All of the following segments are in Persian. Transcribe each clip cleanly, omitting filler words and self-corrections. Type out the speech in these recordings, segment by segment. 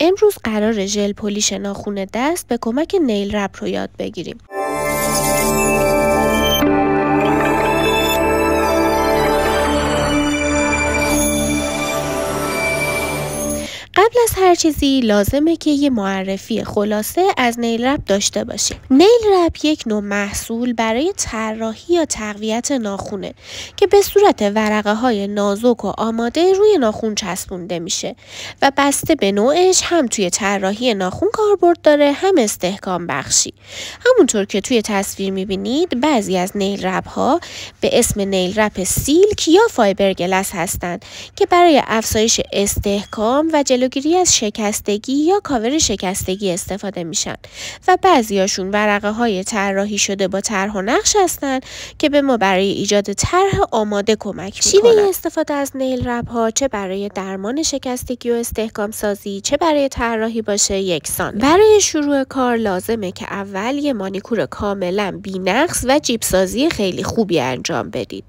امروز قرار ژل پولیش ناخن دست به کمک نیل رپ رو یاد بگیریم. قبل از هر چیزی لازمه که یه معرفی خلاصه از نیل رپ داشته باشیم. نیل رپ یک نوع محصول برای طراحی یا تقویت ناخونه که به صورت ورقه های نازک و آماده روی ناخن چسبونده میشه و بسته به نوعش هم توی طراحی ناخن کاربرد داره، هم استحکام بخشی. همونطور که توی تصویر میبینید بعضی از نیل رپ ها به اسم نیل رپ سیلک یا فایبرگلاس هستند که برای افزایش استحکام و جلوگیری از شکستگی یا کاور شکستگی استفاده میشن و بعضیاشون ورقه های طراحی شده با طرح و نقش هستن که به ما برای ایجاد طرح آماده کمک میکنن. شیوه استفاده از نیل رپ ها چه برای درمان شکستگی و استحکام سازی چه برای طراحی باشه یکسان. برای شروع کار لازمه که اول یه مانیکور کاملا بی‌نقص و جیب سازی خیلی خوبی انجام بدید.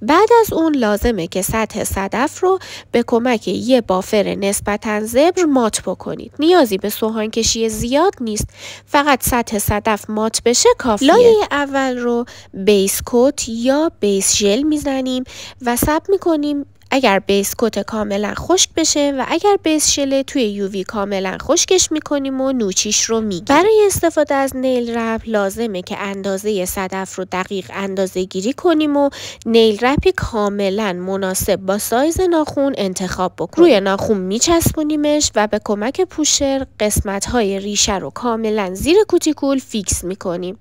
بعد از اون لازمه که سطح صدف رو به کمک یه بافر نسبتاً زبر مات بکنید. نیازی به سوهان کشی زیاد نیست، فقط سطح صدف مات بشه کافیه. لایه اول رو بیس کوت یا بیس ژل میزنیم و ثبت میکنیم اگر بیس کوت کاملا خشک بشه و اگر بیس ژل توی یووی کاملا خشکش میکنیم و نوچیش رو میگیریم. برای استفاده از نیل رپ لازمه که اندازه صدف رو دقیق اندازه گیری کنیم و نیل رپی کاملا مناسب با سایز ناخن انتخاب بکنیم. روی ناخن میچسبونیمش و به کمک پوشر قسمت های ریشه رو کاملا زیر کوتیکول فیکس میکنیم.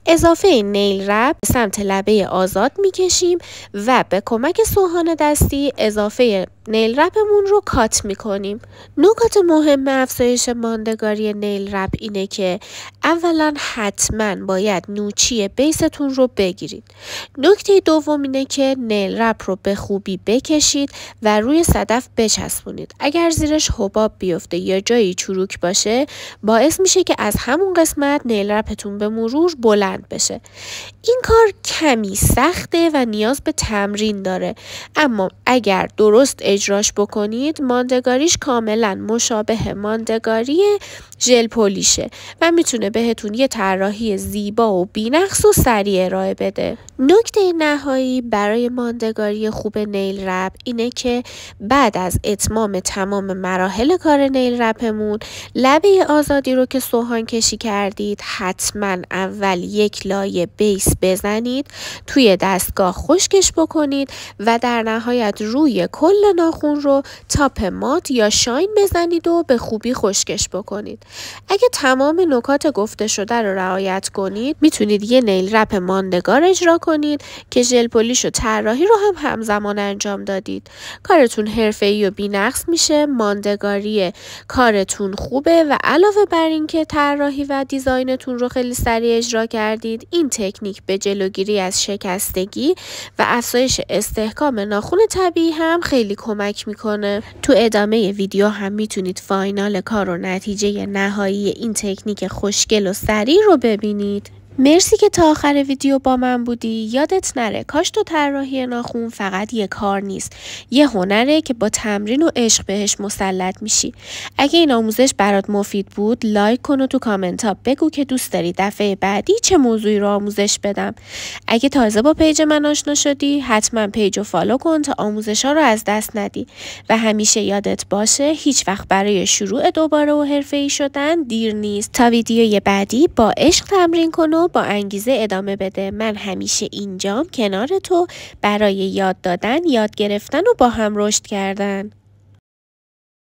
اضافه نیل رپ به سمت لبه آزاد میکشیم و به کمک سوهان دستی اضافه نیل رپمون رو کات میکنیم. نکات مهم افزایش ماندگاری نیل رپ اینه که اولا حتما باید نوچی بیستون رو بگیرید. نکته دوم اینه که نیل رپ رو به خوبی بکشید و روی صدف بچسبونید. اگر زیرش حباب بیفته یا جایی چروک باشه باعث میشه که از همون قسمت نیل رپتون به مرور بلند بشه. این کار کمی سخته و نیاز به تمرین داره، اما اگر درست اجراش بکنید ماندگاریش کاملا مشابه ماندگاری ژل پولیشه و میتونه بهتون یه طراحی زیبا و بی‌نقص و سریع ارائه بده. نکته نهایی برای ماندگاری خوب نیل رپ اینه که بعد از اتمام تمام مراحل کار نیل رپمون لبه آزادی رو که سوهان کشی کردید حتما اول یک لایه بیس بزنید، توی دستگاه خشکش بکنید و در نهایت روی کل ناخن رو تاپ مات یا شاین بزنید و به خوبی خشکش بکنید. اگه تمام نکات گفته شده رو رعایت کنید میتونید یه نیل رپ ماندگار اجرا کنید که ژل پولیش و طراحی رو هم همزمان انجام دادید. کارتون حرفه‌ای و بی‌نقص میشه، ماندگاری کارتون خوبه و علاوه بر این که طراحی و دیزاینتون رو خیلی سریع اجرا کردید، این تکنیک به جلوگیری از شکستگی و افزایش استحکام ناخن طبیعی هم خیلی کمک میکنه. تو ادامه ویدیو هم میتونید فاینال کار و نتیجه نهایی این تکنیک خوشگل و سریع رو ببینید. مرسی که تا آخر ویدیو با من بودی. یادت نره کاشت و طراحی ناخن فقط یه کار نیست، یه هنره که با تمرین و عشق بهش مسلط میشی. اگه این آموزش برات مفید بود لایک کن و تو کامنت ها بگو که دوست داری دفعه بعدی چه موضوعی رو آموزش بدم. اگه تازه با پیج من آشنا شدی حتما پیج رو فالو کن تا آموزش ها رو از دست ندی و همیشه یادت باشه هیچ وقت برای شروع دوباره و حرفه‌ای شدن دیر نیست. تا ویدیوی بعدی با عشق تمرین کن و با انگیزه ادامه بده. من همیشه اینجام کنار تو برای یاد دادن، یاد گرفتن و با هم رشد کردن.